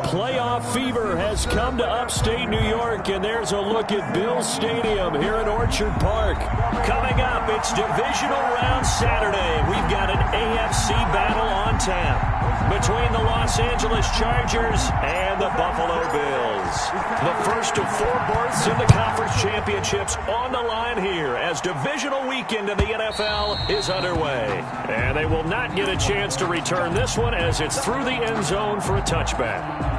playoff fever has come to upstate New York, and there's a look at Bills Stadium here in Orchard Park. Coming up, it's divisional round Saturday. We've got an AFC battle on tap between the Los Angeles Chargers and the Buffalo Bills. The first of 4 berths in the conference championships on the line here as divisional weekend in the NFL is underway. And they will not get a chance to return this one as it's through the end zone for a touchback.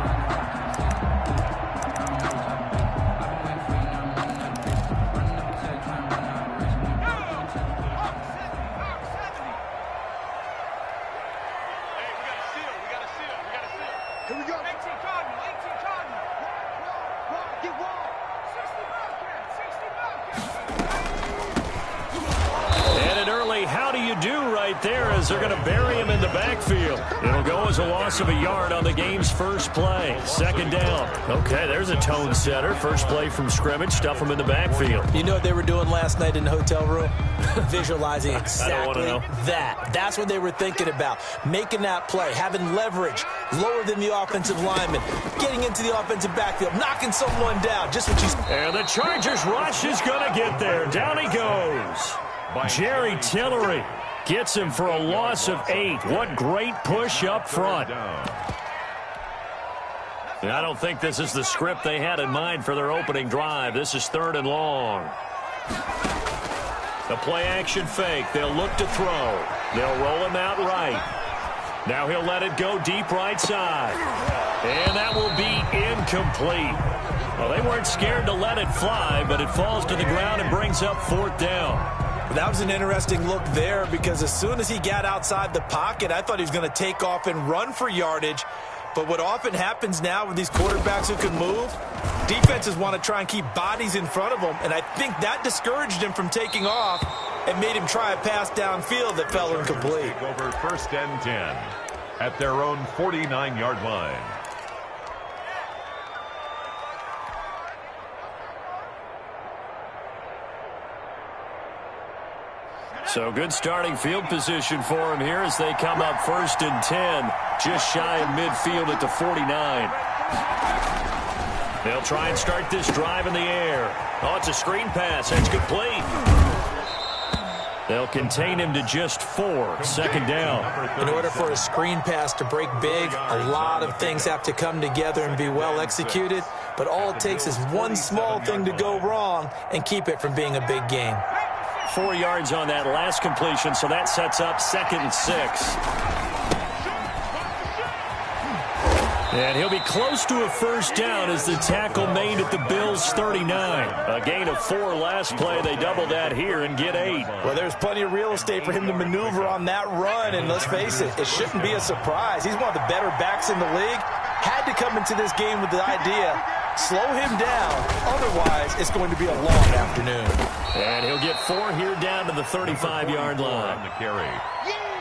They're going to bury him in the backfield. It'll go as a loss of a yard on the game's first play. Second down. Okay, there's a tone setter. First play from scrimmage. Stuff him in the backfield. You know what they were doing last night in the hotel room? Visualizing exactly that. That's what they were thinking about. Making that play, having leverage, lower than the offensive lineman, getting into the offensive backfield, knocking someone down. Just what you... And the Chargers rush is going to get there. Down he goes. Jerry Tillery gets him for a loss of 8. What great push up front. I don't think this is the script they had in mind for their opening drive. This is 3rd and long. The play action fake. They'll look to throw. They'll roll him out right. Now he'll let it go deep right side. And that will be incomplete. Well, they weren't scared to let it fly, but it falls to the ground and brings up 4th down. That was an interesting look there because as soon as he got outside the pocket, I thought he was going to take off and run for yardage. But what often happens now with these quarterbacks who can move, defenses want to try and keep bodies in front of them, and I think that discouraged him from taking off and made him try a pass downfield that fell incomplete. Over 1st and 10 at their own 49-yard line. So good starting field position for him here as they come up 1st and 10, just shy of midfield at the 49. They'll try and start this drive in the air. Oh, it's a screen pass. That's complete. They'll contain him to just 4. Second down. In order for a screen pass to break big, a lot of things have to come together and be well executed. But all it takes is one small thing to go wrong and keep it from being a big game. 4 yards on that last completion, so that sets up 2nd and 6. And he'll be close to a first down as the tackle made at the Bills' 39. A gain of 4 last play. They double that here and get 8. Well, there's plenty of real estate for him to maneuver on that run, and let's face it, it shouldn't be a surprise. He's one of the better backs in the league. Had to come into this game with the idea, slow him down, otherwise it's going to be a long afternoon. And he'll get 4 here down to the 35-yard line.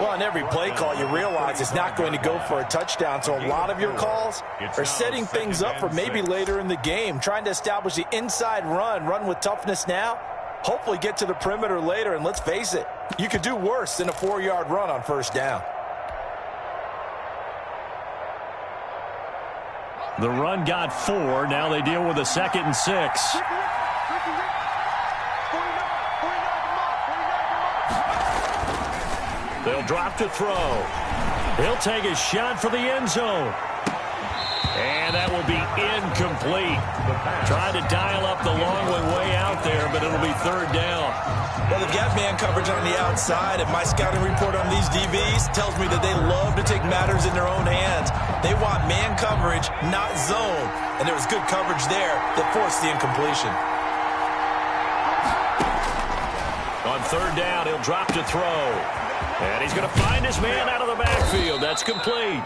Well, on every play call, you realize it's not going to go for a touchdown, so a lot of your calls are setting things up for maybe later in the game, trying to establish the inside run with toughness now, hopefully get to the perimeter later, and let's face it, you could do worse than a 4-yard run on first down. The run got 4. Now they deal with a 2nd and 6. They'll drop to throw. He'll take a shot for the end zone. And that will be incomplete. Tried to dial up the long one way out there, but it'll be 3rd down. Well, they've got man coverage on the outside, and my scouting report on these DBs tells me that they love to take matters in their own hands. They want man coverage, not zone. And there was good coverage there that forced the incompletion. On 3rd down, he'll drop to throw. And he's going to find his man out of the backfield. That's complete.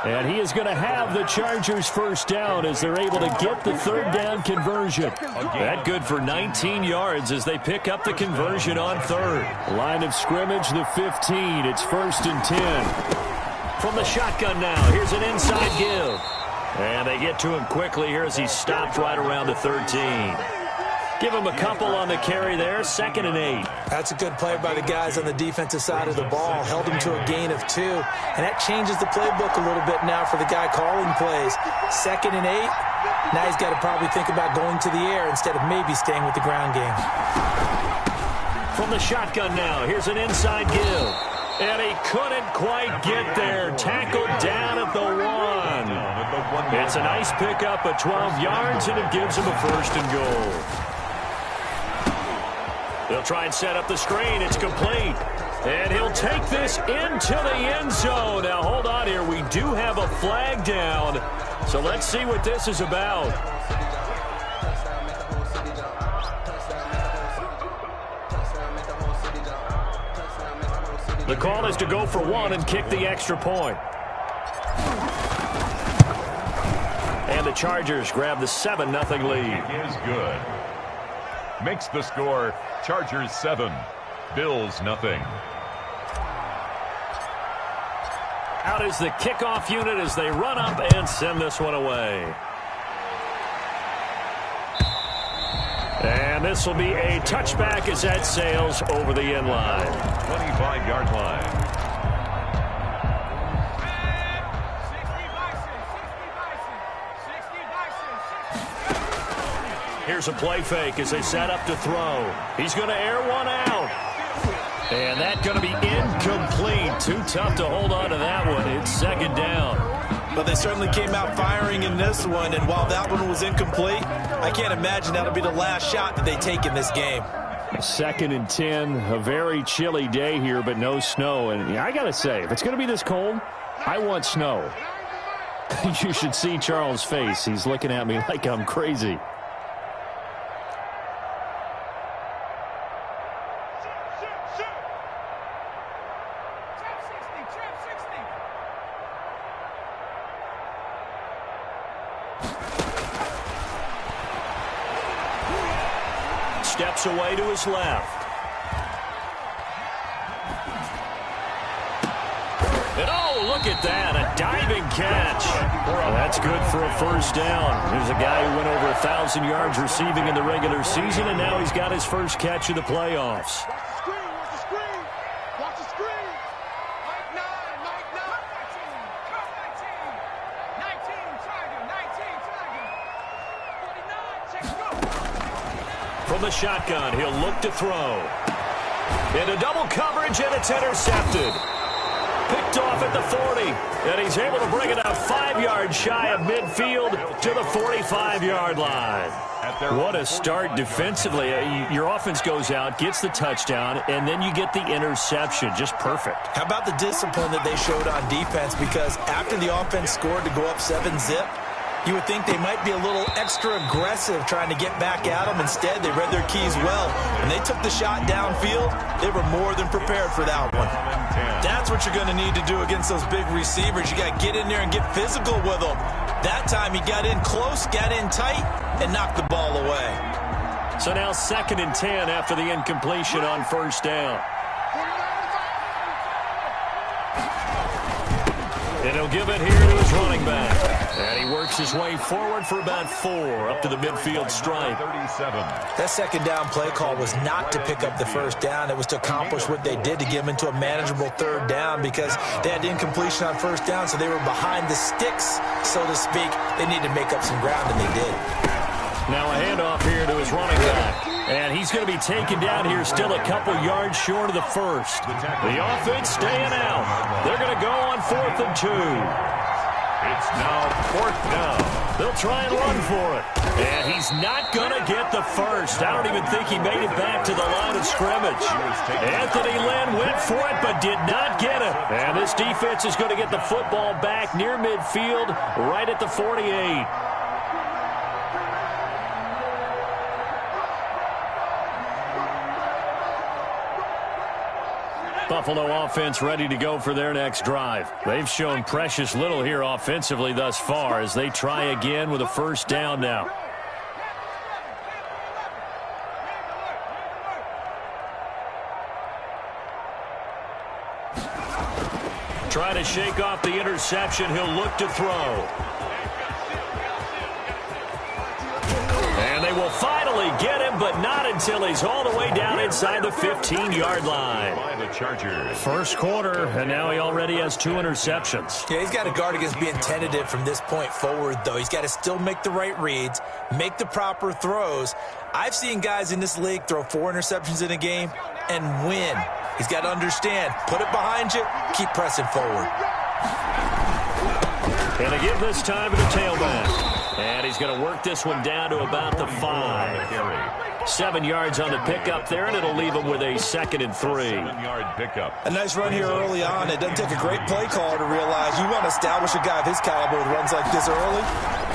And he is going to have the Chargers first down as they're able to get the 3rd down conversion. That good for 19 yards as they pick up the conversion on 3rd. Line of scrimmage, the 15. It's 1st and 10. From the shotgun now, here's an inside give. And they get to him quickly here as he's stopped right around the 13. Give him a couple on the carry there, 2nd and 8. That's a good play by the guys on the defensive side of the ball. Held him to a gain of 2. And that changes the playbook a little bit now for the guy calling plays. 2nd and 8. Now he's got to probably think about going to the air instead of maybe staying with the ground game. From the shotgun now, here's an inside give. And he couldn't quite get there. Tackled down at the 1. It's a nice pickup of 12 yards, and it gives him a 1st and goal. They'll try and set up the screen. It's complete. And he'll take this into the end zone. Now, hold on here. We do have a flag down. So let's see what this is about. The call is to go for 1 and kick the extra point. And the Chargers grab the 7-0 lead. Is good. Makes the score Chargers 7, Bills nothing. Out is the kickoff unit as they run up and send this one away. And this will be a touchback as that sails over the end line. 25-yard line. Here's a play fake as they set up to throw. He's going to air one out. And that's going to be incomplete. Too tough to hold on to that one. It's 2nd down. But they certainly came out firing in this one, and while that one was incomplete, I can't imagine that'll be the last shot that they take in this game. 2nd and 10, a very chilly day here, but no snow. And yeah, I got to say, if it's going to be this cold, I want snow. You should see Charles' face. He's looking at me like I'm crazy. Steps away to his left. And oh, look at that, a diving catch. Well, that's good for a 1st down. There's a guy who went over 1,000 yards receiving in the regular season, and now he's got his first catch of the playoffs. From the shotgun, he'll look to throw. Into double coverage, and it's intercepted. Picked off at the 40, and he's able to bring it up 5 yards shy of midfield to the 45-yard line. What a start defensively. Your offense goes out, gets the touchdown, and then you get the interception. Just perfect. How about the discipline that they showed on defense? Because after the offense scored to go up 7-zip, you would think they might be a little extra aggressive trying to get back at them. Instead, they read their keys well. When they took the shot downfield, they were more than prepared for that one. That's what you're going to need to do against those big receivers. You got to get in there and get physical with them. That time he got in close, got in tight, and knocked the ball away. So now 2nd and 10 after the incompletion on 1st down. And he'll give it here to his running back. And he works his way forward for about 4 up to the midfield stripe. 37. That 2nd down play call was not to pick up the 1st down. It was to accomplish what they did to get them into a manageable 3rd down because they had incompletion on 1st down, so they were behind the sticks, so to speak. They needed to make up some ground, and they did. Now a handoff here to his running back. And he's going to be taken down here still a couple yards short of the 1st. The offense staying out. They're going to go on 4th and 2. It's now 4th down. They'll try and run for it. And he's not going to get the 1st. I don't even think he made it back to the line of scrimmage. Anthony Lynn went for it but did not get it. And this defense is going to get the football back near midfield right at the 48. Buffalo offense ready to go for their next drive. They've shown precious little here offensively thus far as they try again with a 1st down now. Trying to shake off the interception. He'll look to throw. And they will finally get him, but not until he's all the way down inside the 15-yard line. By the Chargers. First quarter, and now he already has 2 interceptions. Yeah, he's got to guard against being tentative from this point forward, though. He's got to still make the right reads, make the proper throws. I've seen guys in this league throw 4 interceptions in a game and win. He's got to understand, put it behind you, keep pressing forward. And to give this time to the tailback. And he's going to work this one down to about the 5. 7 yards on the pickup there, and it'll leave him with a 2nd and 3. 7-yard pickup. A nice run here early on. It doesn't take a great play caller to realize you want to establish a guy of his caliber with runs like this early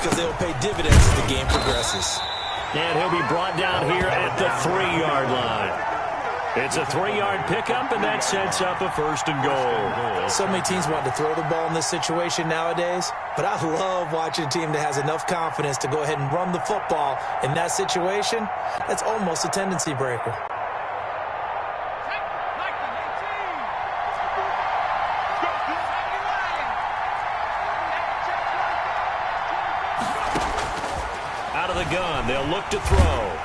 because they will pay dividends as the game progresses. And he'll be brought down here at the 3-yard line. It's a 3-yard pickup, and that sets up a 1st and goal. So many teams want to throw the ball in this situation nowadays, but I love watching a team that has enough confidence to go ahead and run the football in that situation. That's almost a tendency breaker. Out of the gun, they'll look to throw.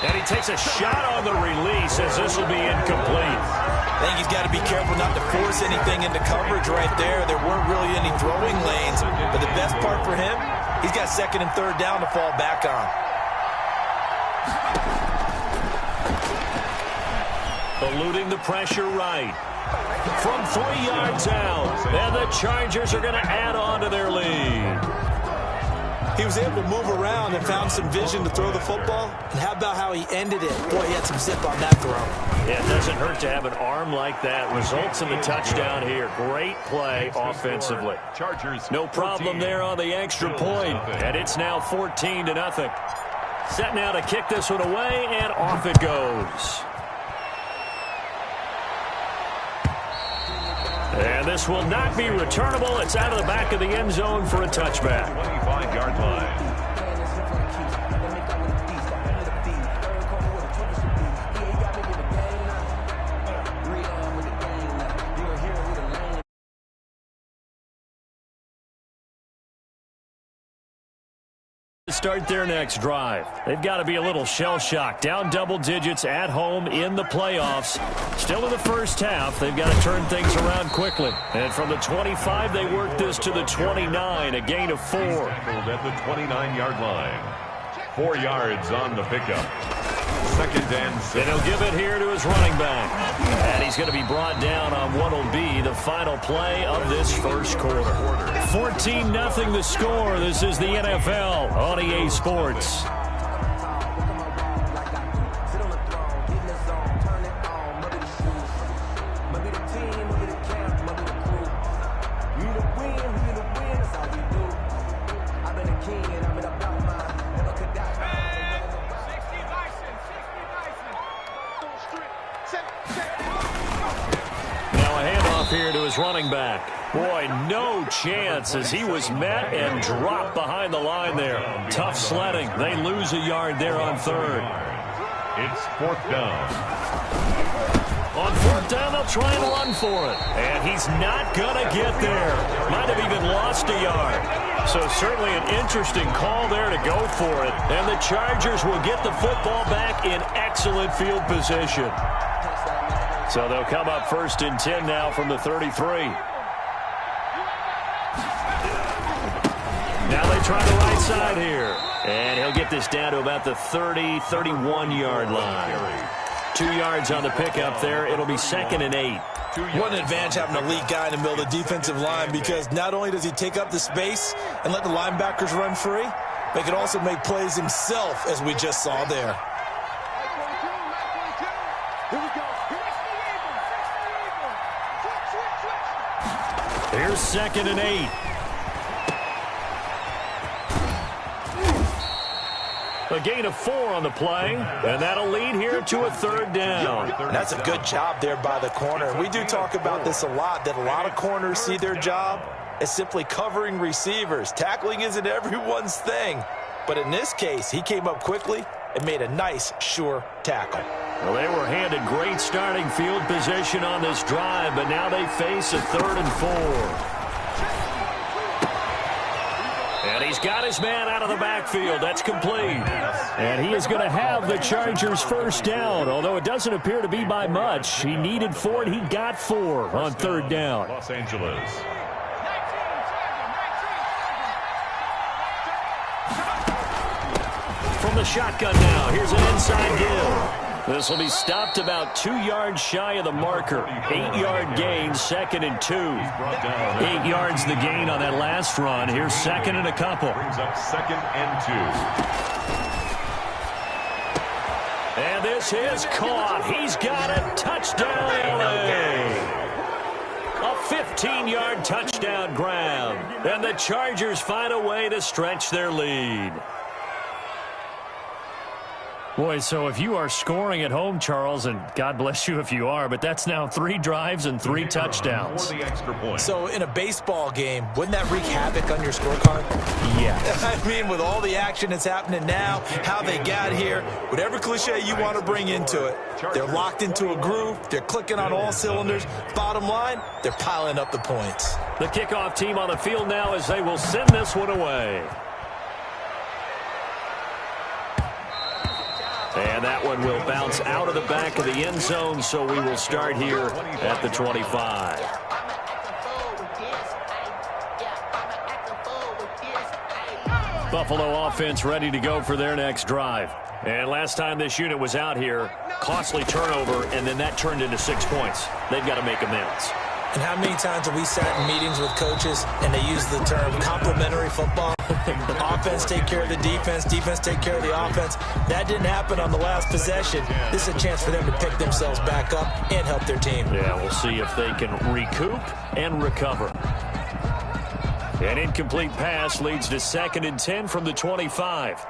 And he takes a shot on the release as this will be incomplete. I think he's got to be careful not to force anything into coverage right there. There weren't really any throwing lanes, but the best part for him, he's got 2nd and 3rd down to fall back on. Eluding the pressure right. From 3 yards out, and the Chargers are going to add on to their lead. He was able to move around and found some vision to throw the football. And how about how he ended it? Boy, he had some zip on that throw. Yeah, it doesn't hurt to have an arm like that. Results in the touchdown here. Great play offensively. Chargers. No problem there on the extra point. And it's now 14-0. Set now to kick this one away, and off it goes. And this will not be returnable. It's out of the back of the end zone for a touchback. 25-yard line. Start their next drive. They've got to be a little shell-shocked. Down double digits at home in the playoffs. Still in the first half. They've got to turn things around quickly. And from the 25, they work this to the 29, a gain of 4. At the 29-yard line. 4 yards on the pickup. 2nd and 6. And he'll give it here to his running back. And he's going to be brought down on what will be the final play of this first quarter. 14-0 the score. This is the NFL on EA Sports. Here to his running back. Boy, no chance as he was met and dropped behind the line there. Tough sledding. They lose a yard there on 3rd. It's 4th down. On 4th down, they'll try and run for it. And he's not going to get there. Might have even lost a yard. So certainly an interesting call there to go for it. And the Chargers will get the football back in excellent field position. So they'll come up 1st and 10 now from the 33. Now they try the right side here. And he'll get this down to about the 30, 31-yard line. 2 yards on the pickup there. It'll be 2nd and 8. What an advantage having an elite guy in the middle of the defensive line, because not only does he take up the space and let the linebackers run free, but he can also make plays himself, as we just saw there. Here's 2nd and 8. A gain of 4 on the play, and that'll lead here to a 3rd down. That's a good job there by the corner. We do talk about this a lot, that a lot of corners see their job as simply covering receivers. Tackling isn't everyone's thing, but in this case, he came up quickly and made a nice, sure tackle. Well, they were handed great starting field position on this drive, but now they face a 3rd and 4. And he He's got his man out of the backfield. That's complete. And he is going to have the Chargers first down, although it doesn't appear to be by much. He needed 4, and he got 4 on third down. Los Angeles. From the shotgun now, here's an inside give. This will be stopped about 2 yards shy of the marker. 8-yard gain, 2nd and 2. 8 yards the gain on that last run. Here's 2nd and a couple. Brings up 2nd and 2. And this is caught. He's got it. Touchdown, LA. A 15-yard touchdown grab. And the Chargers find a way to stretch their lead. Boy, so if you are scoring at home, Charles, and God bless you if you are, but that's now 3 drives and 3 touchdowns. For the extra point. So in a baseball game, wouldn't that wreak havoc on your scorecard? Yeah. I mean, with all the action that's happening now, how they got here, whatever cliche you want to bring into it, they're locked into a groove, they're clicking on all cylinders. Bottom line, they're piling up the points. The kickoff team on the field now as they will send this one away. And that one will bounce out of the back of the end zone, so we will start here at the 25. Buffalo offense ready to go for their next drive. And last time this unit was out here, costly turnover, and then that turned into 6 points. They've got to make amends. And how many times have we sat in meetings with coaches and they use the term complementary football? Offense take care of the defense, defense take care of the offense. That didn't happen on the last possession. This is a chance for them to pick themselves back up and help their team. Yeah, we'll see if they can recoup and recover. An incomplete pass leads to 2nd and 10 from the 25.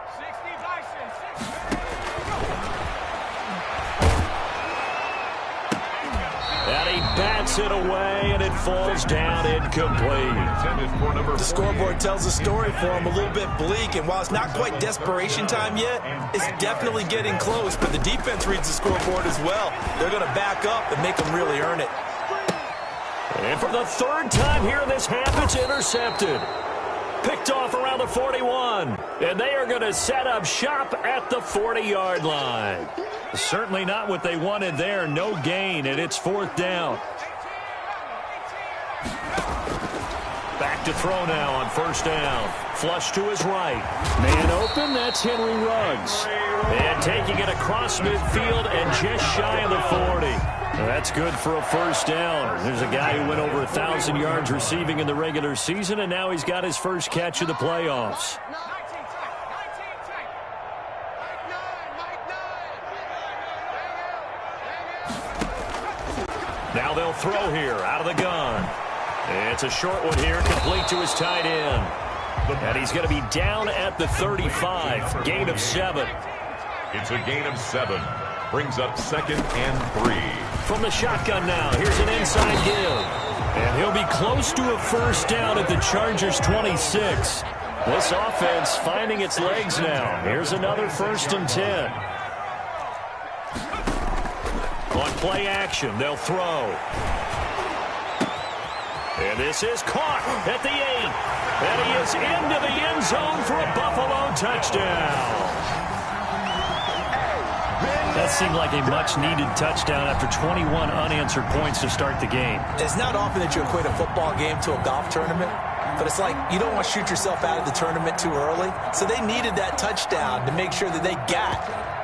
And he bats it away, and it falls down incomplete. The scoreboard tells a story for him, a little bit bleak, and while it's not quite desperation time yet, it's definitely getting close, but the defense reads the scoreboard as well. They're going to back up and make them really earn it. And for the 3rd time here in this half, it's intercepted. Picked off around the 41. And they are going to set up shop at the 40-yard line. Certainly not what they wanted there. No gain, and it's 4th down. Back to throw now on 1st down. Flush to his right. Man open, that's Henry Ruggs. And taking it across midfield and just shy of the 40. That's good for a 1st down. There's a guy who went over 1,000 yards receiving in the regular season, and now he's got his first catch of the playoffs. Now they'll throw here out of the gun. It's a short one here, complete to his tight end. And he's going to be down at the 35, gain of 7. It's a gain of 7. Brings up 2nd and 3. From the shotgun now, here's an inside give. And he'll be close to a 1st down at the Chargers' 26. This offense finding its legs now. Here's another 1st and 10. On play action, they'll throw. And this is caught at the 8. And he is into the end zone for a Buffalo touchdown. That seemed like a much-needed touchdown after 21 unanswered points to start the game. It's not often that you equate a football game to a golf tournament, but it's like you don't want to shoot yourself out of the tournament too early. So they needed that touchdown to make sure that they got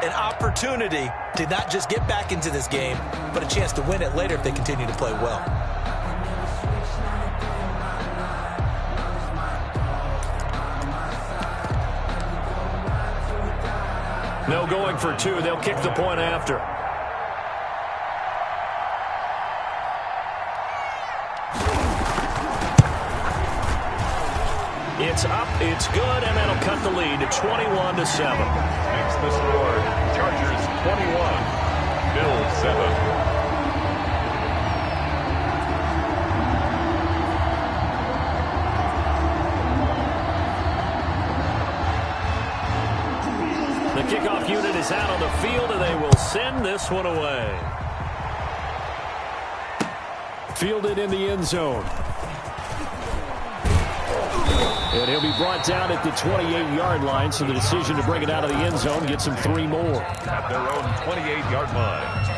an opportunity to not just get back into this game, but a chance to win it later if they continue to play well. No going for 2. They'll kick the point after. It's up, it's good, and that'll cut the lead to 21-7. Makes the score. Chargers 21, Bills 7. The kickoff unit is out on the field, and they will send this one away. Fielded in the end zone. And he'll be brought down at the 28-yard line, so the decision to bring it out of the end zone gets him 3 more. At their own 28-yard line.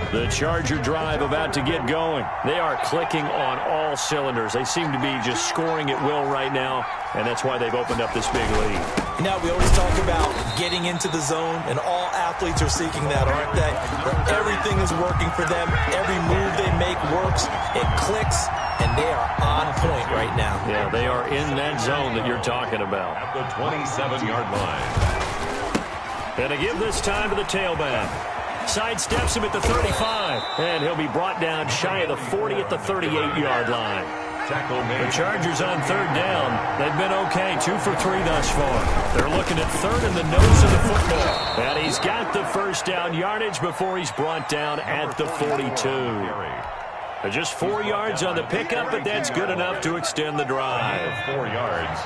The Charger drive about to get going. They are clicking on all cylinders. They seem to be just scoring at will right now, and that's why they've opened up this big lead. Now, we always talk about getting into the zone, and all athletes are seeking that, aren't they? Where everything is working for them. Every move they make works. It clicks, and they are on point right now. Yeah, they are in that zone that you're talking about. At the 27-yard line. And to give this time to the tailback. Sidesteps him at the 35, and he'll be brought down shy of the 40 at the 38-yard line. Tackle made. The Chargers on 3rd down. They've been okay, 2 for 3 thus far. They're looking at 3rd in the nose of the football. And he's got the first down yardage before he's brought down at the 42. Just 4 yards on the pickup, but that's good enough to extend the drive. 4 yards.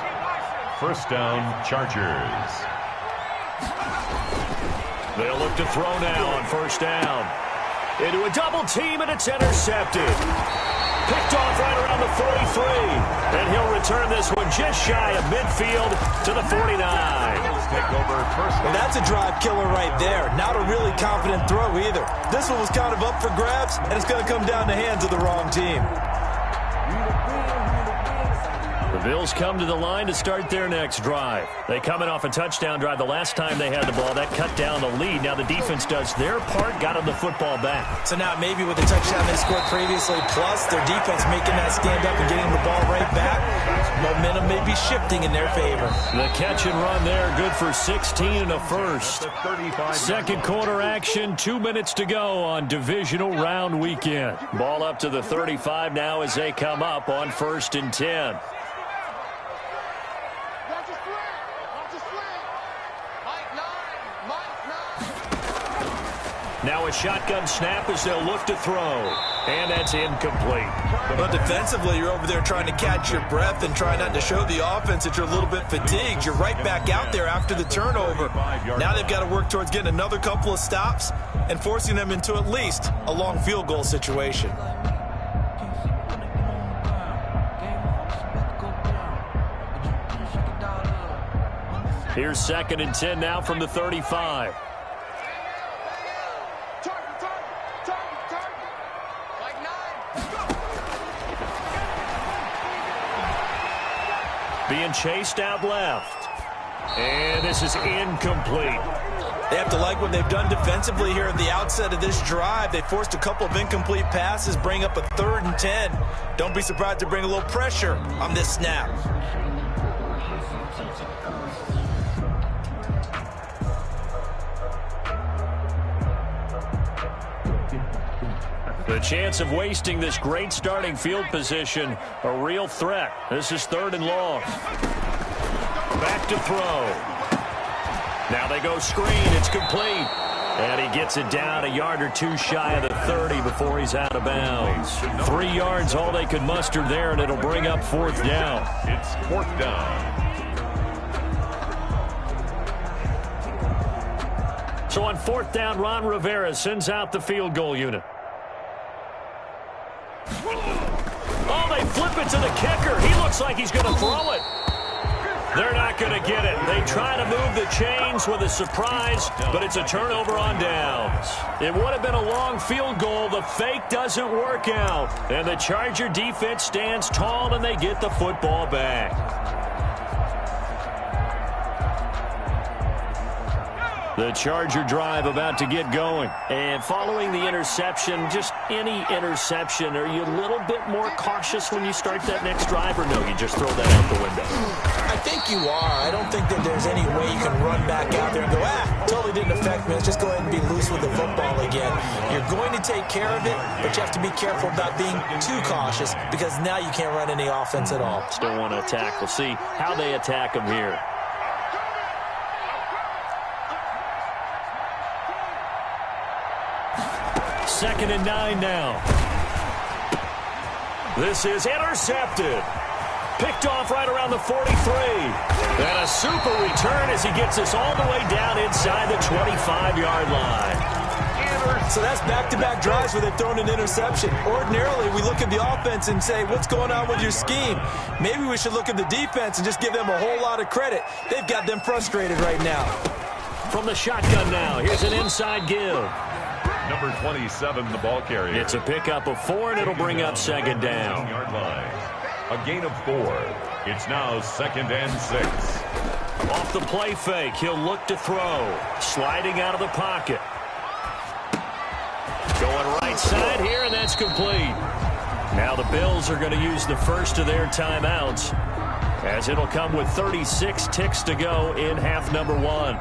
First down, Chargers. They'll look to throw now on 1st down. Into a double team, and it's intercepted. Picked off right around the 43. And he'll return this one just shy of midfield to the 49. Take over first. Well, that's a drive killer right there. Not a really confident throw either. This one was kind of up for grabs, and it's going to come down the hands of the wrong team. The Bills come to the line to start their next drive. They come in off a touchdown drive the last time they had the ball. That cut down the lead. Now the defense does their part, got them the football back. So now maybe with the touchdown they scored previously, plus their defense making that stand up and getting the ball right back, momentum may be shifting in their favor. The catch and run there, good for 16 and a first. Second quarter action, 2 minutes to go on divisional round weekend. Ball up to the 35 now as they come up on 1st and 10. Now a shotgun snap as they'll look to throw. And that's incomplete. But defensively, you're over there trying to catch your breath and try not to show the offense that you're a little bit fatigued. You're right back out there after the turnover. Now they've got to work towards getting another couple of stops and forcing them into at least a long field goal situation. Here's 2nd and 10 now from the 35. Being chased out left. And this is incomplete. They have to like what they've done defensively here at the outset of this drive. They forced a couple of incomplete passes, bring up a 3rd and 10. Don't be surprised to bring a little pressure on this snap. The chance of wasting this great starting field position, a real threat. This is 3rd and long. Back to throw. Now they go screen. It's complete. And he gets it down a yard or 2 shy of the 30 before he's out of bounds. 3 yards, all they could muster there, and it'll bring up 4th down. It's 4th down. So on 4th down, Ron Rivera sends out the field goal unit. Oh, they flip it to the kicker. He looks like he's going to throw it. They're not going to get it. They try to move the chains with a surprise, but it's a turnover on downs. It would have been a long field goal. The fake doesn't work out. And the Charger defense stands tall, and they get the football back. The Charger drive about to get going. And following the interception, just any interception, are you a little bit more cautious when you start that next drive, or no, you just throw that out the window? I think you are. I don't think that there's any way you can run back out there and go, totally didn't affect me. Let's just go ahead and be loose with the football again. You're going to take care of it, but you have to be careful about being too cautious because now you can't run any offense at all. Still want to attack. We'll see how they attack them here. Second and 9 now. This is intercepted. Picked off right around the 43. And a super return as he gets us all the way down inside the 25-yard line. So that's back-to-back drives where they've thrown an interception. Ordinarily, we look at the offense and say, what's going on with your scheme? Maybe we should look at the defense and just give them a whole lot of credit. They've got them frustrated right now. From the shotgun now, here's an inside give. Number 27, the ball carrier. It's a pickup of 4, and it'll bring up second down. Yard line. A gain of 4. It's now 2nd and 6. Off the play fake, he'll look to throw. Sliding out of the pocket. Going right side here, and that's complete. Now the Bills are going to use the first of their timeouts, as it'll come with 36 ticks to go in half number 1.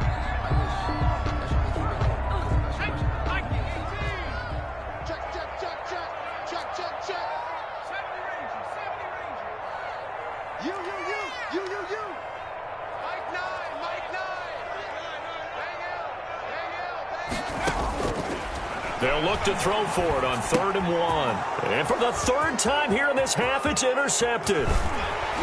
They'll look to throw for it on 3rd and 1. And for the 3rd time here in this half, it's intercepted.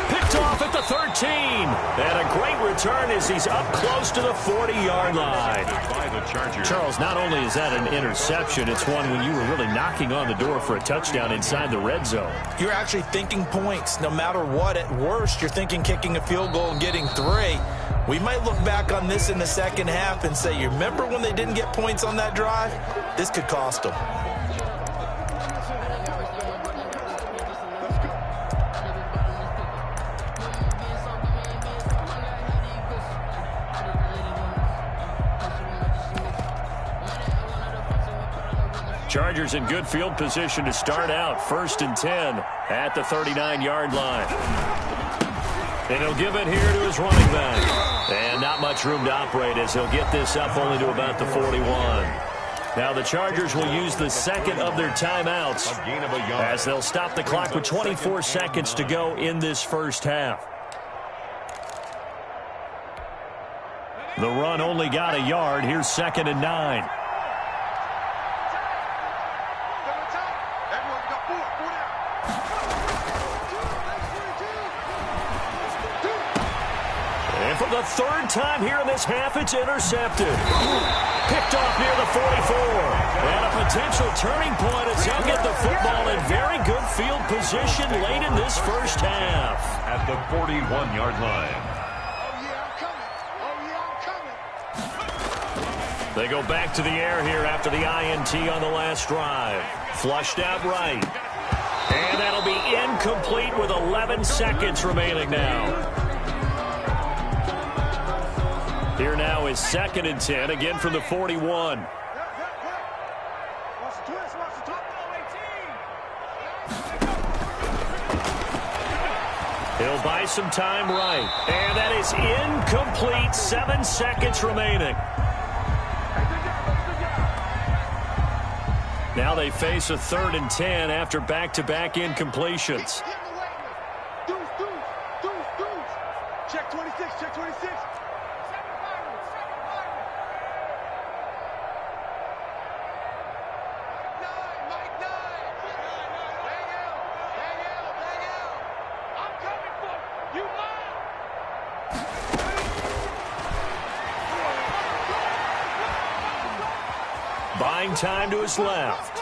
Picked off at the 13. And a great return as he's up close to the 40-yard line. Charles, not only is that an interception, it's one when you were really knocking on the door for a touchdown inside the red zone. You're actually thinking points. No matter what, at worst, you're thinking kicking a field goal and getting 3. We might look back on this in the second half and say, you remember when they didn't get points on that drive? This could cost them. Chargers in good field position to start out. 1st and 10 at the 39-yard line. And he'll give it here to his running back. And not much room to operate as he'll get this up only to about the 41. Now the Chargers will use the second of their timeouts as they'll stop the clock with 24 seconds to go in this first half. The run only got a yard. Here's 2nd and 9. For the 3rd time here in this half, it's intercepted. Picked off near the 44. And a potential turning point as he'll get the football in very good field position late in this first half. At the 41-yard line. They go back to the air here after the INT on the last drive. Flushed out right. And that'll be incomplete with 11 seconds remaining now. Here now is 2nd and 10, again from the 41. He'll buy some time right. And that is incomplete. 7 seconds remaining. Now they face a 3rd and 10 after back-to-back incompletions. Check 26, check 26. Buying time to his left.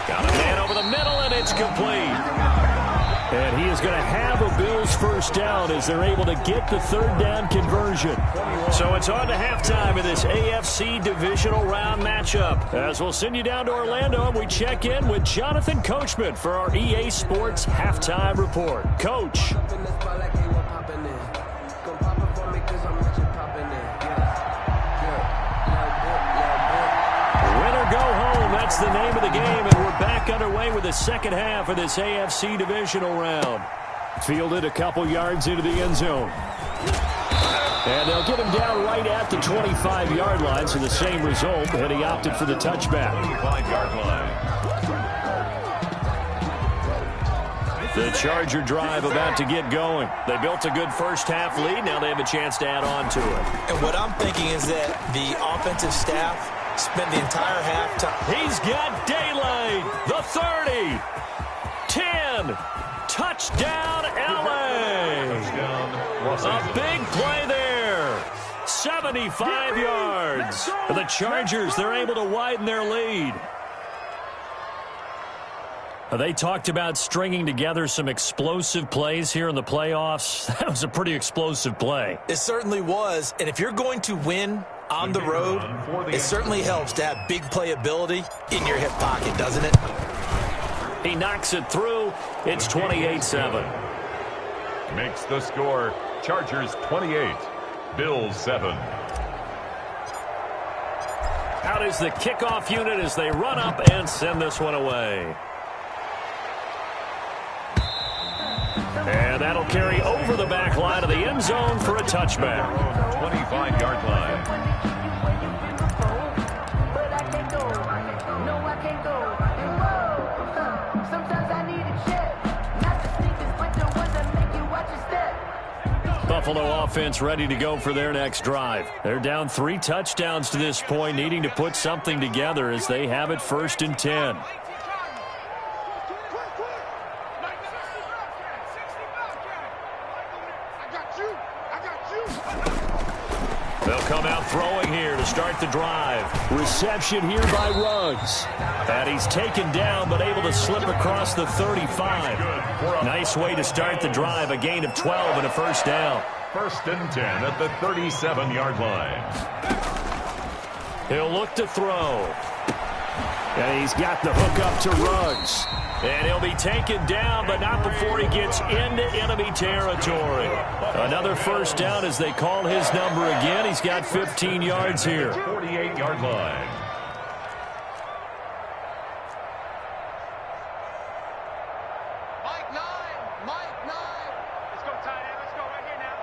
Got a man over the middle, and it's complete. And he is going to have a Bills first down as they're able to get the 3rd down conversion. So it's on to halftime in this AFC divisional round matchup. As we'll send you down to Orlando, and we check in with Jonathan Coachman for our EA Sports Halftime Report. Coach. Go home. That's the name of the game, and we're back underway with the second half of this AFC divisional round. Fielded a couple yards into the end zone. And they'll get him down right at the 25-yard line, so the same result, and he opted for the touchback. 25-yard line. The Charger drive about to get going. They built a good first half lead. Now they have a chance to add on to it. And what I'm thinking is that the offensive staff spent the entire halftime. He's got daylight. The 30. 10. Touchdown, L.A. Touchdown, Los A Angeles. big play there. 7 75 yards. For the Chargers, they're able to widen their lead. They talked about stringing together some explosive plays here in the playoffs. That was a pretty explosive play. It certainly was. And if you're going to win on the road, it certainly helps to have big playability in your hip pocket, doesn't it? He knocks it through. It's 28-7. Makes the score Chargers 28, Bills 7. Out is the kickoff unit as they run up and send this one away. And that'll carry over the back line of the end zone for a touchback. 25-yard line. Buffalo offense ready to go for their next drive. They're down 3 touchdowns to this point, needing to put something together as they have it 1st and 10. They'll come out throwing here to start the drive. Reception here by Ruggs. And he's taken down but able to slip across the 35. Nice way to start the drive. A gain of 12 and a 1st down. 1st and 10 at the 37-yard line. He'll look to throw. And he's got the hook up to Ruggs. And he'll be taken down, but not before he gets into enemy territory. Another 1st down as they call his number again. He's got 15 yards here. 48-yard line. Mike 9. Let's go, tight end. Let's go right here now.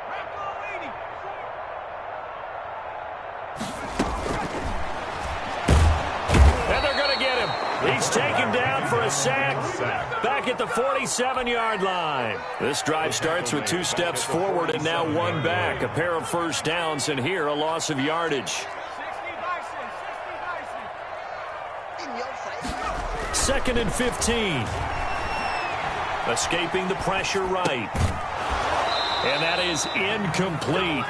And they're going to get him. He's taken down for a sack back at the 47-yard line. This drive starts with 2 steps forward and now 1 back. A pair of 1st downs, and here a loss of yardage. 2nd and 15. Escaping the pressure right. And that is incomplete.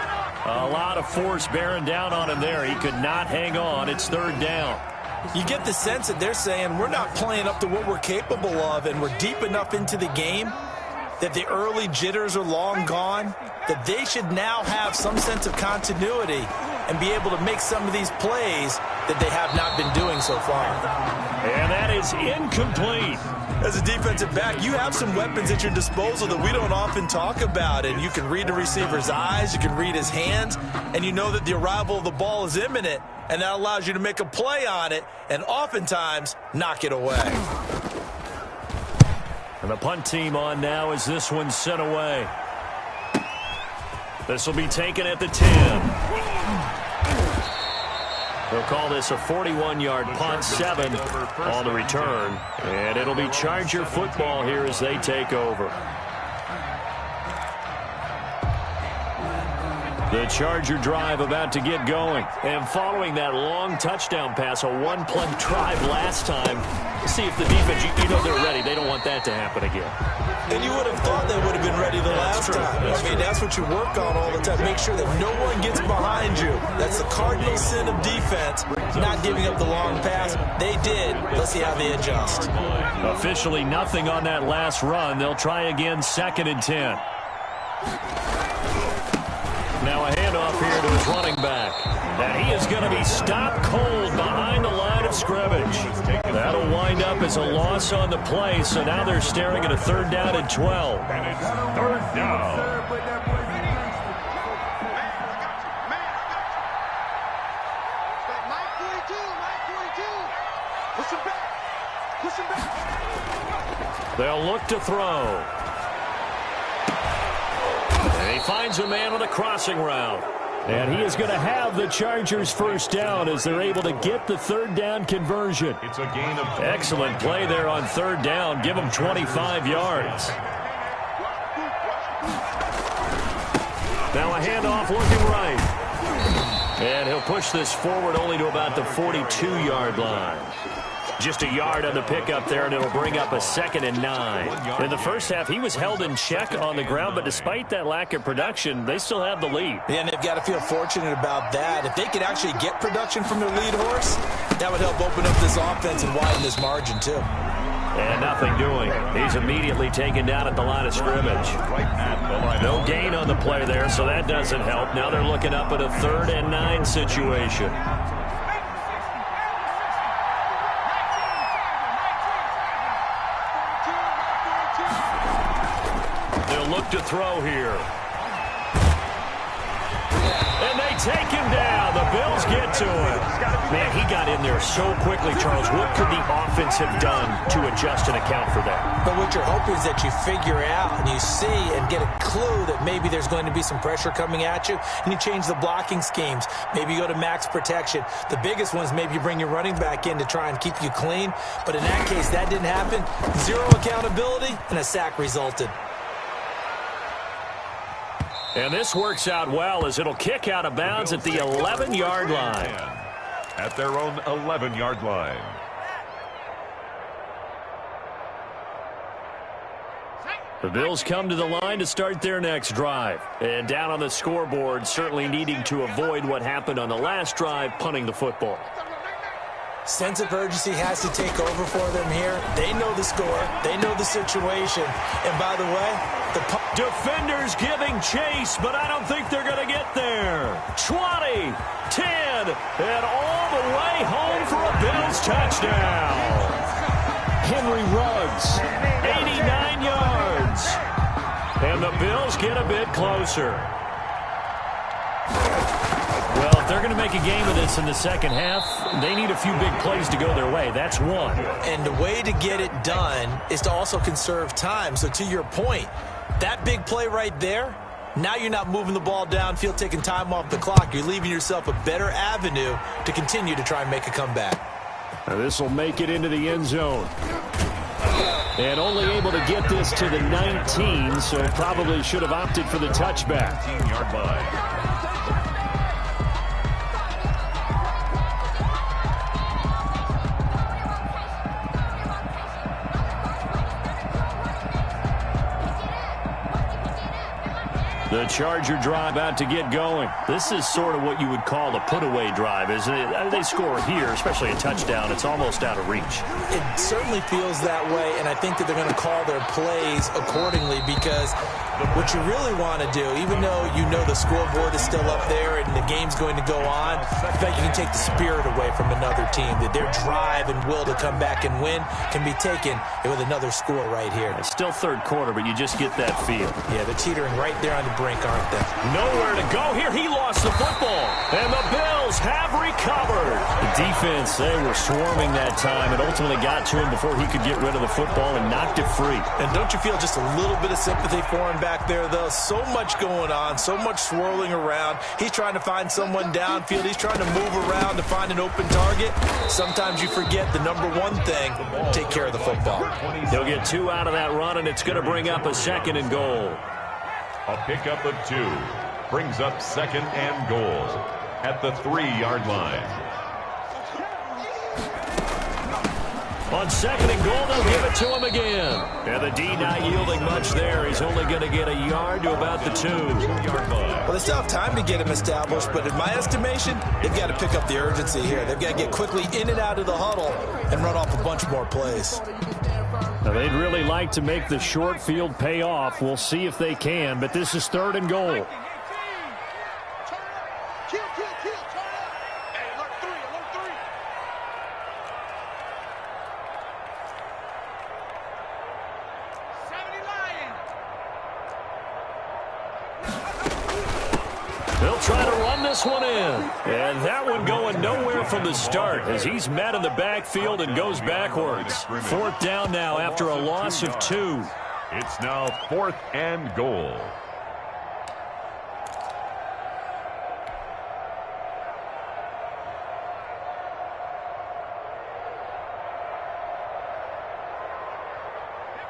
A lot of force bearing down on him there. He could not hang on. It's 3rd down. You get the sense that they're saying we're not playing up to what we're capable of, and we're deep enough into the game that the early jitters are long gone, that they should now have some sense of continuity and be able to make some of these plays that they have not been doing so far. And that is incomplete. As a defensive back, you have some weapons at your disposal that we don't often talk about, and you can read the receiver's eyes, you can read his hands, and you know that the arrival of the ball is imminent, and that allows you to make a play on it and oftentimes knock it away. And the punt team on now as this one's sent away. This will be taken at the 10. They'll call this a 41-yard punt, 7 on the return. And it'll be Charger football here as they take over. The Charger drive about to get going. And following that long touchdown pass, a 1-play drive last time, see if the defense, you know they're ready. They don't want that to happen again. And you would have thought they would have been ready the last time. I mean, that's what you work on all the time. Make sure that no one gets behind you. That's the cardinal sin of defense, not giving up the long pass. They did. Let's see how they adjust. Officially nothing on that last run. They'll try again, 2nd and 10. Now a handoff here to his running back. And he is going to be stopped cold behind the line of scrimmage. That'll wind up as a loss on the play, so now they're staring at a 3rd down and 12. And it's 3rd down. Push him back. They'll look to throw. And he finds a man on a crossing route. And he is going to have the Chargers 1st down as they're able to get the 3rd down conversion. It's a gain of 20. Excellent play there on 3rd down. Give him 25 yards. Now a handoff looking right. And he'll push this forward only to about the 42-yard line. Just a yard on the pickup there, and it'll bring up a 2nd and 9. In the first half, he was held in check on the ground, but despite that lack of production, they still have the lead. Yeah, and they've got to feel fortunate about that. If they could actually get production from their lead horse, that would help open up this offense and widen this margin, too. And nothing doing. He's immediately taken down at the line of scrimmage. No gain on the play there, so that doesn't help. Now they're looking up at a 3rd and 9 situation. They'll look to throw here. And they take him down. The Bills get to him. Man, he got in there so quickly, Charles. What could the offense have done to adjust and account for that? But what you're hoping is that you figure out and you see and get a clue that maybe there's going to be some pressure coming at you, and you change the blocking schemes. Maybe you go to max protection. The biggest one is maybe you bring your running back in to try and keep you clean. But in that case, that didn't happen. 0 accountability, and a sack resulted. And this works out well as it'll kick out of bounds at the 11-yard line. At their own 11-yard line. The Bills come to the line to start their next drive. And down on the scoreboard, certainly needing to avoid what happened on the last drive, punting the football. Sense of urgency has to take over for them here. They know the score. They know the situation. And by the way, the defenders giving chase, but I don't think they're going to get there. 20, 10, and all the way home for a Bills touchdown. Henry Ruggs, 89 yards. And the Bills get a bit closer. Well, if they're going to make a game of this in the second half, they need a few big plays to go their way. That's one. And the way to get it done is to also conserve time. So to your point, that big play right there, now you're not moving the ball downfield, taking time off the clock. You're leaving yourself a better avenue to continue to try and make a comeback. Now this will make it into the end zone. And only able to get this to the 19, so probably should have opted for the touchback. 19-yard line. The Charger drive out to get going. This is sort of what you would call a put-away drive, isn't it? They score here, especially a touchdown. It's almost out of reach. It certainly feels that way, and I think that they're going to call their plays accordingly because what you really want to do, even though you know the scoreboard is still up there and the game's going to go on, in fact, you can take the spirit away from another team. That their drive and will to come back and win can be taken with another score right here. It's still third quarter, but you just get that feel. Yeah, they're teetering right there on the brink, aren't they? Nowhere to go here. He lost the football. And the Bills have recovered. The defense, they were swarming that time and ultimately got to him before he could get rid of the football and knocked it free. And don't you feel just a little bit of sympathy for him back there, though? So much going on, so much swirling around. He's trying to find someone downfield. He's trying to move around to find an open target. Sometimes you forget the number one thing, take care of the football. He'll get 2 out of that run, and it's going to bring up a 2nd and goal. A pickup of 2 brings up 2nd and goal at the 3-yard line. On 2nd and goal, they'll give it to him again. And the D not yielding much there. He's only going to get a yard to about the 2-yard line. Well, they still have time to get him established, but in my estimation, they've got to pick up the urgency here. They've got to get quickly in and out of the huddle and run off a bunch more plays. Now, they'd really like to make the short field pay off. We'll see if they can, but this is 3rd and goal. They'll try to run this one in. And that one going nowhere from the start as he's met in the backfield and goes backwards. 4th down now after a loss of 2. It's now 4th and goal.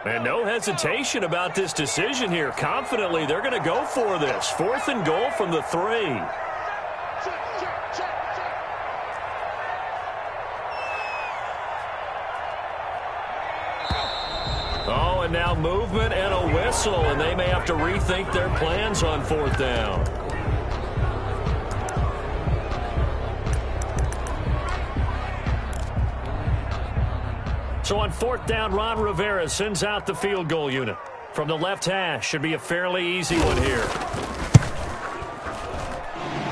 And no hesitation about this decision here. Confidently, they're going to go for this. 4th and goal from the 3. and now movement and a whistle, and they may have to rethink their plans on 4th down. So on 4th down, Ron Rivera sends out the field goal unit. From the left hash, should be a fairly easy one here.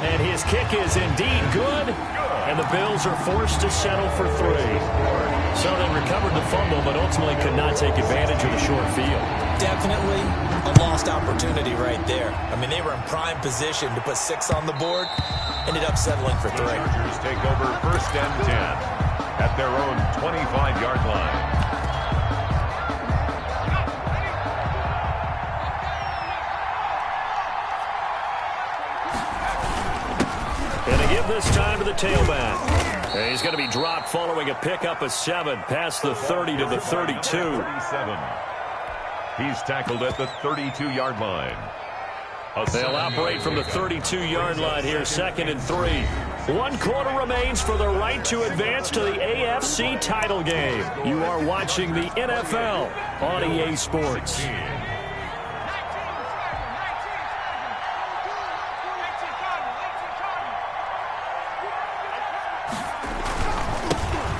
And his kick is indeed good, and the Bills are forced to settle for 3. So they recovered the fumble, but ultimately could not take advantage of the short field. Definitely a lost opportunity right there. I mean, they were in prime position to put 6 on the board, ended up settling for 3. The Chargers take over 1st and 10 at their own 25-yard line. And they give this time to the tailback. And he's going to be dropped following a pickup of 7 past the 30 to the 32. 37. He's tackled at the 32-yard line. They'll operate from the 32-yard line here, 2nd and 3. 1 quarter remains for the right to advance to the AFC title game. You are watching the NFL on EA Sports.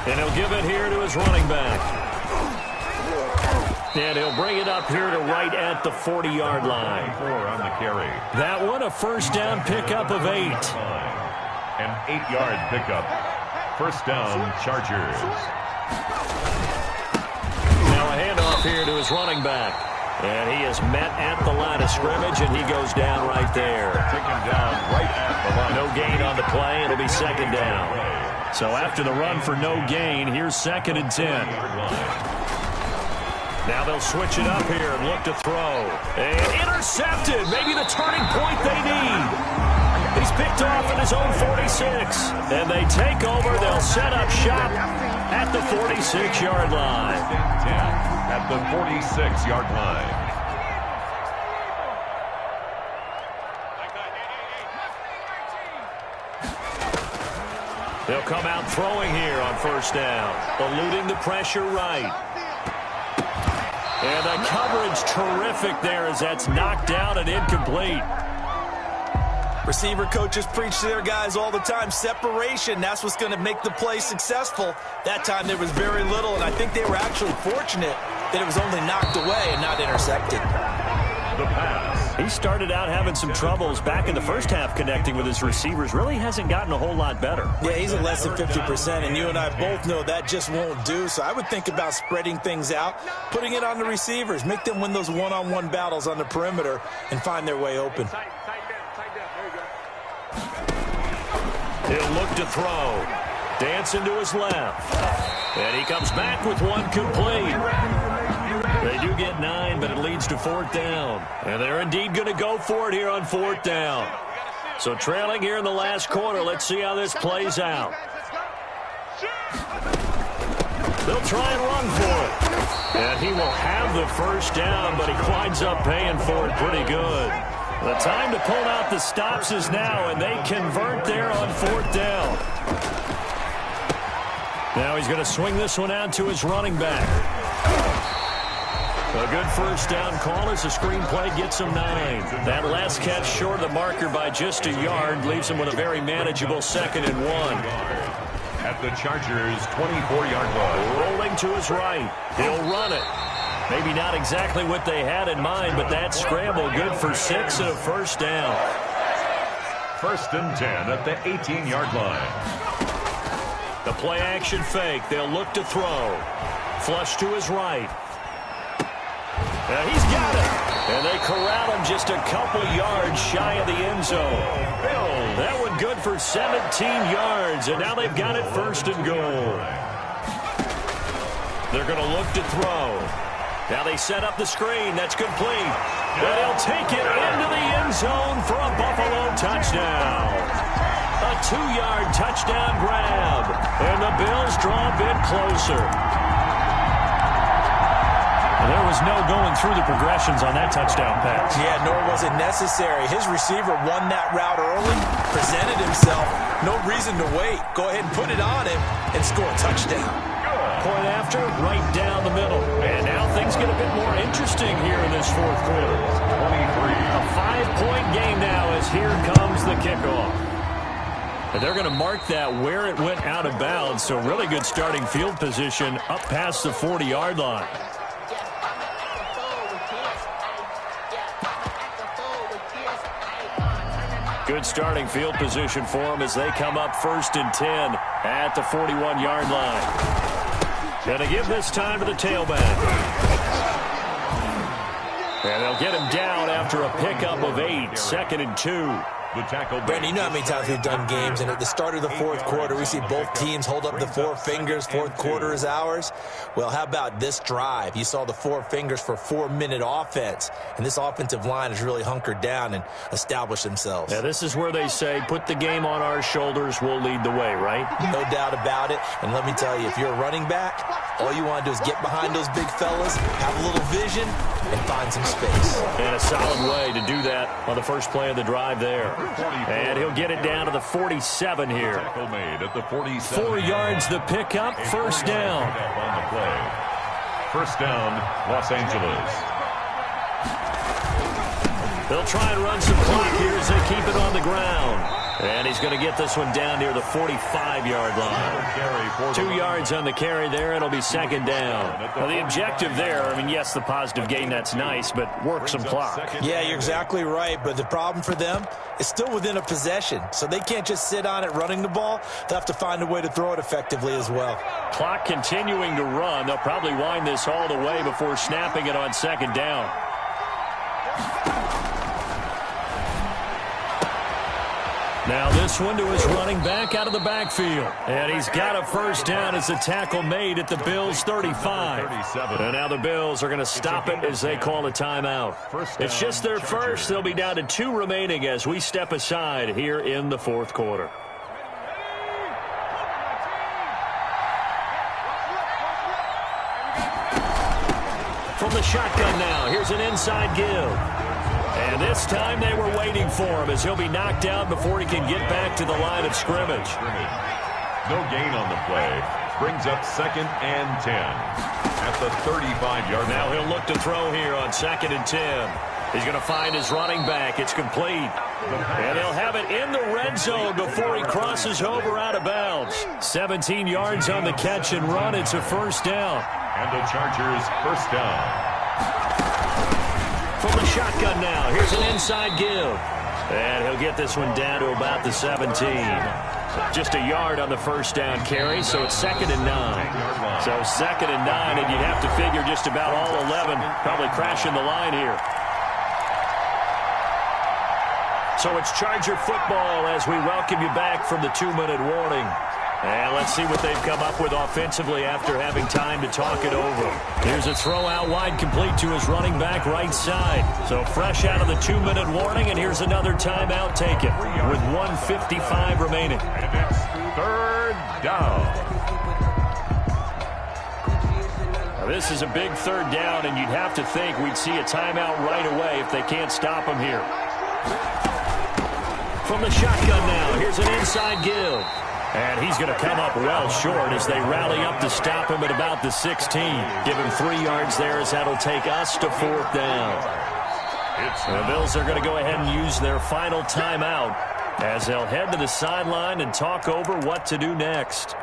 And he'll give it here to his running back. And he'll bring it up here to right at the 40-yard line. 4 on the carry. That one, a 1st down pickup of 8. An 8-yard pickup. 1st down, Chargers. Now a handoff here to his running back. And he is met at the line of scrimmage, and he goes down right there. Taken down right at the line. No gain on the play. It'll be 2nd down. So after the run for no gain, here's 2nd and 10. Now they'll switch it up here and look to throw. And intercepted. Maybe the turning point they need. He's picked off at his own 46. And they take over. They'll set up shop at the 46-yard line. 10 at the 46-yard line. They'll come out throwing here on 1st down, eluding the pressure right. And the coverage terrific there as that's knocked down and incomplete. Receiver coaches preach to their guys all the time. Separation, that's what's going to make the play successful. That time there was very little, and I think they were actually fortunate that it was only knocked away and not intercepted. The pass. He started out having some troubles back in the first half connecting with his receivers. Really hasn't gotten a whole lot better. Yeah, he's at less than 50%, and you and I both know that just won't do. So I would think about spreading things out, putting it on the receivers, make them win those one-on-one battles on the perimeter and find their way open. He'll look to throw. Dancing to his left. And he comes back with one complete. They do get 9, but it leads to 4th down. And they're indeed going to go for it here on 4th down. So trailing here in the last quarter, let's see how this plays out. They'll try and run for it. And he will have the 1st down, but he winds up paying for it pretty good. The time to pull out the stops is now, and they convert there on 4th down. Now he's going to swing this one out to his running back. A good 1st down call as the screenplay gets him 9. That last catch short of the marker by just a yard leaves him with a very manageable 2nd and 1. At the Chargers' 24-yard line. Rolling to his right. He'll run it. Maybe not exactly what they had in mind, but that scramble good for 6 and a 1st down. 1st and 10 at the 18-yard line. The play action fake. They'll look to throw. Flush to his right. He's got it. And they corral him just a couple yards shy of the end zone. That one good for 17 yards, and now they've got it 1st and goal. They're going to look to throw. Now they set up the screen. That's complete. And they'll take it into the end zone for a Buffalo touchdown. A 2-yard touchdown grab. And the Bills draw a bit closer. There was no going through the progressions on that touchdown pass. Yeah, nor was it necessary. His receiver won that route early, presented himself. No reason to wait. Go ahead and put it on him and score a touchdown. point after, right down the middle. And now things get a bit more interesting here in this fourth quarter. 23. A 5-point game now as here comes the kickoff. And they're going to mark that where it went out of bounds, so really good starting field position up past the 40-yard line. Good starting field position for them as they come up 1st and 10 at the 41-yard line. Going to give this time to the tailback. And they'll get him down after a pickup of 8, 2nd and 2. The tackle. Brandon, you know how many times we've done games, and at the start of the fourth quarter, we see both teams hold up the 4 fingers. Fourth quarter is ours. Well, how about this drive? You saw the 4 fingers for 4-minute offense, and this offensive line has really hunkered down and established themselves. Yeah, this is where they say, put the game on our shoulders, we'll lead the way, right? No doubt about it. And let me tell you, if you're a running back, all you want to do is get behind those big fellas, have a little vision, and find some space. And a solid way to do that on the first play of the drive there. And he'll get it down to the 47 here. Tackle made at the 47. 4 yards the pickup, first down. On the play. First down, Los Angeles. They'll try and run some clock here as they keep it on the ground. And he's going to get this one down near the 45-yard line. 2 yards on the carry there. It'll be 2nd down. Well, the objective there, I mean, yes, the positive gain, that's nice, but work some clock. Yeah, you're exactly right. But the problem for them is still within a possession. So they can't just sit on it running the ball. They'll have to find a way to throw it effectively as well. Clock continuing to run. They'll probably wind this all the way before snapping it on 2nd down. Now this one to his running back out of the backfield. And he's got a first down as the tackle made at the Bills' 35. And now the Bills are going to stop it as they call a timeout. It's just their first. They'll be down to 2 remaining as we step aside here in the fourth quarter. From the shotgun now, here's an inside give. And this time they were waiting for him as he'll be knocked down before he can get back to the line of scrimmage. No gain on the play. Brings up 2nd and 10 at the 35-yard line. Now he'll look to throw here on 2nd and 10. He's going to find his running back. It's complete. And he'll have it in the red zone before he crosses over out of bounds. 17 yards on the catch and run. It's a first down. And the Chargers first down. From the shotgun now, here's an inside give. And he'll get this one down to about the 17. Just a yard on the first down carry, so it's 2nd and 9. So 2nd and 9, and you'd have to figure just about all 11 probably crashing the line here. So it's Charger football as we welcome you back from the 2-minute warning. And let's see what they've come up with offensively after having time to talk it over. Here's a throw out wide complete to his running back right side. So fresh out of the 2-minute warning, and here's another timeout taken with 1:55 remaining. And it's 3rd down. Now this is a big 3rd down, and you'd have to think we'd see a timeout right away if they can't stop him here. From the shotgun now, here's an inside give. And he's going to come up well short as they rally up to stop him at about the 16. Give him 3 yards there as that'll take us to 4th down. The Bills are going to go ahead and use their final timeout as they'll head to the sideline and talk over what to do next.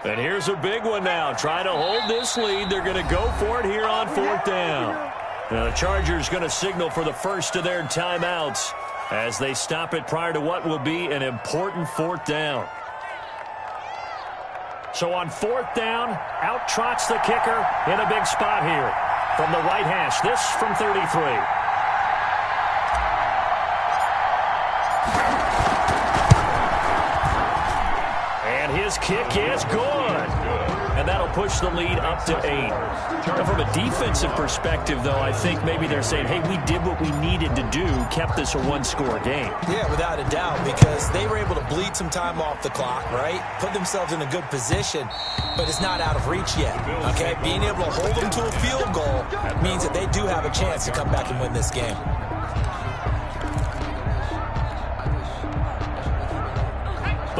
And here's a big one now. Trying to hold this lead. They're going to go for it here on 4th down. Now the Chargers going to signal for the first of their timeouts as they stop it prior to what will be an important 4th down. So on 4th down, out trots the kicker in a big spot here from the right hash. This from 33. His kick is good. And that'll push the lead up to 8. Now from a defensive perspective, though, I think maybe they're saying, hey, we did what we needed to do, kept this a 1-score game. Yeah, without a doubt, because they were able to bleed some time off the clock, right? Put themselves in a good position, but it's not out of reach yet, okay? Being able to hold them to a field goal means that they do have a chance to come back and win this game.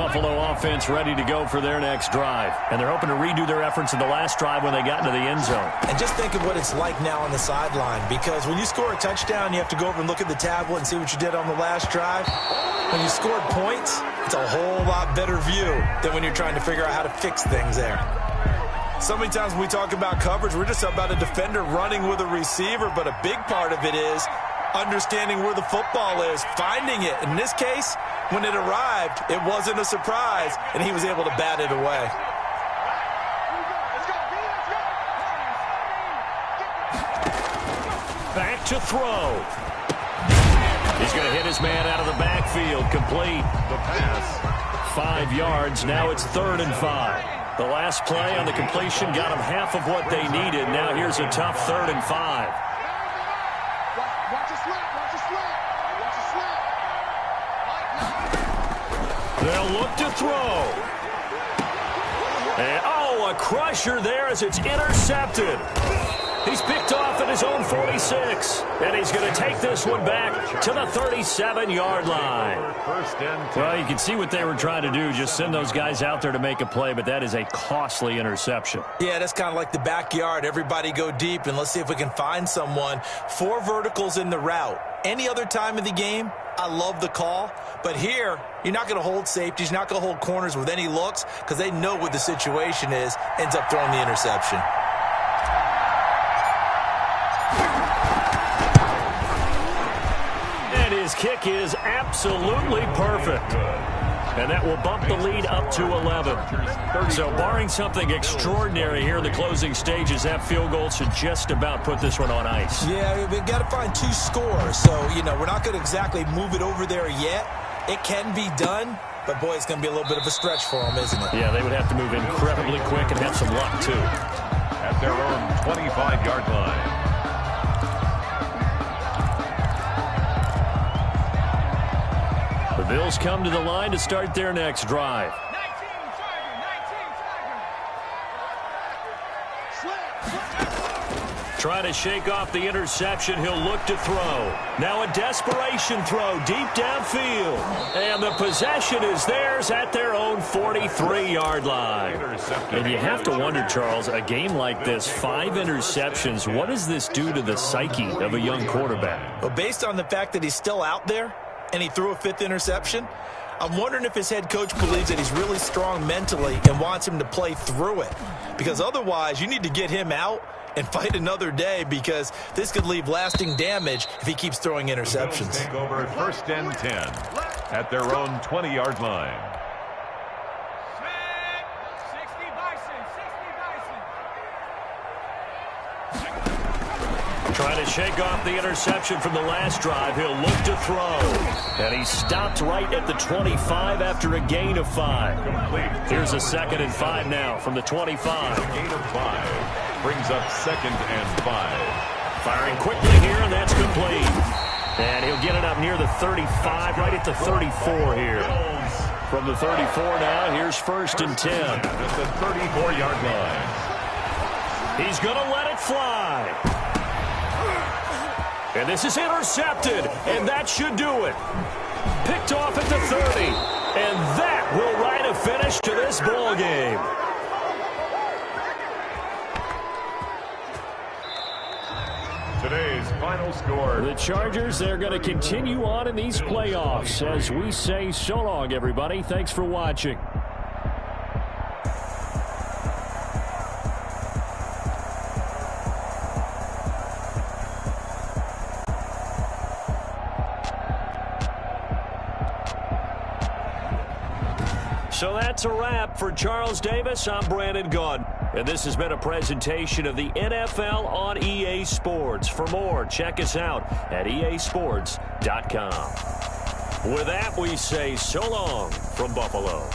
Buffalo offense ready to go for their next drive. And they're hoping to redo their efforts in the last drive when they got into the end zone. And just think of what it's like now on the sideline, because when you score a touchdown, you have to go over and look at the tablet and see what you did on the last drive. When you scored points, it's a whole lot better view than when you're trying to figure out how to fix things there. So many times when we talk about coverage, we're just about a defender running with a receiver, but a big part of it is understanding where the football is, finding it. In this case, when it arrived, it wasn't a surprise, and he was able to bat it away. Back to throw. He's going to hit his man out of the backfield. Complete. The pass. 5 yards. Now it's 3rd and 5. The last play on the completion got them half of what they needed. Now here's a tough 3rd and 5. Watch a slip. Watch a slip. Watch a slip. They'll look to throw. And, a crusher there as it's intercepted. He's picked off at his own 46. And he's going to take this one back to the 37-yard line. First and 10. Well, you can see what they were trying to do, just send those guys out there to make a play, but that is a costly interception. Yeah, that's kind of like the backyard. Everybody go deep, and let's see if we can find someone. 4 verticals in the route. Any other time of the game, I love the call. But here, you're not going to hold safeties, you're not going to hold corners with any looks because they know what the situation is, ends up throwing the interception. And his kick is absolutely perfect. And that will bump the lead up to 11. So barring something extraordinary here in the closing stages, that field goal should just about put this one on ice. Yeah, we've got to find 2 scores. So, we're not going to exactly move it over there yet. It can be done, but, boy, it's going to be a little bit of a stretch for them, isn't it? Yeah, they would have to move incredibly quick and have some luck, too. At their own 25-yard line. The Bills come to the line to start their next drive. Trying to shake off the interception. He'll look to throw. Now a desperation throw deep downfield. And the possession is theirs at their own 43-yard line. And you have to wonder, Charles, a game like this, 5 interceptions, what does this do to the psyche of a young quarterback? Well, based on the fact that he's still out there and he threw a 5th interception, I'm wondering if his head coach believes that he's really strong mentally and wants him to play through it. Because otherwise, you need to get him out and fight another day, because this could leave lasting damage if he keeps throwing interceptions. Take over 1st and 10 at their own 20-yard line. Trying to shake off the interception from the last drive. He'll look to throw. And he stopped right at the 25 after a gain of 5. Here's a 2nd and 5 now from the 25. Gain of 5 brings up 2nd and 5. Firing quickly here, and that's complete. And he'll get it up near the 35, right at the 34 here. From the 34 now, here's 1st and 10. At the 34-yard line. He's going to let it fly. And this is intercepted, and that should do it. Picked off at the 30, and that will write a finish to this ball game. Today's final score. The Chargers, they're going to continue on in these playoffs as we say so long, everybody. Thanks for watching. So that's a wrap for Charles Davis. I'm Brandon Gaudin. And this has been a presentation of the NFL on EA Sports. For more, check us out at easports.com. With that, we say so long from Buffalo.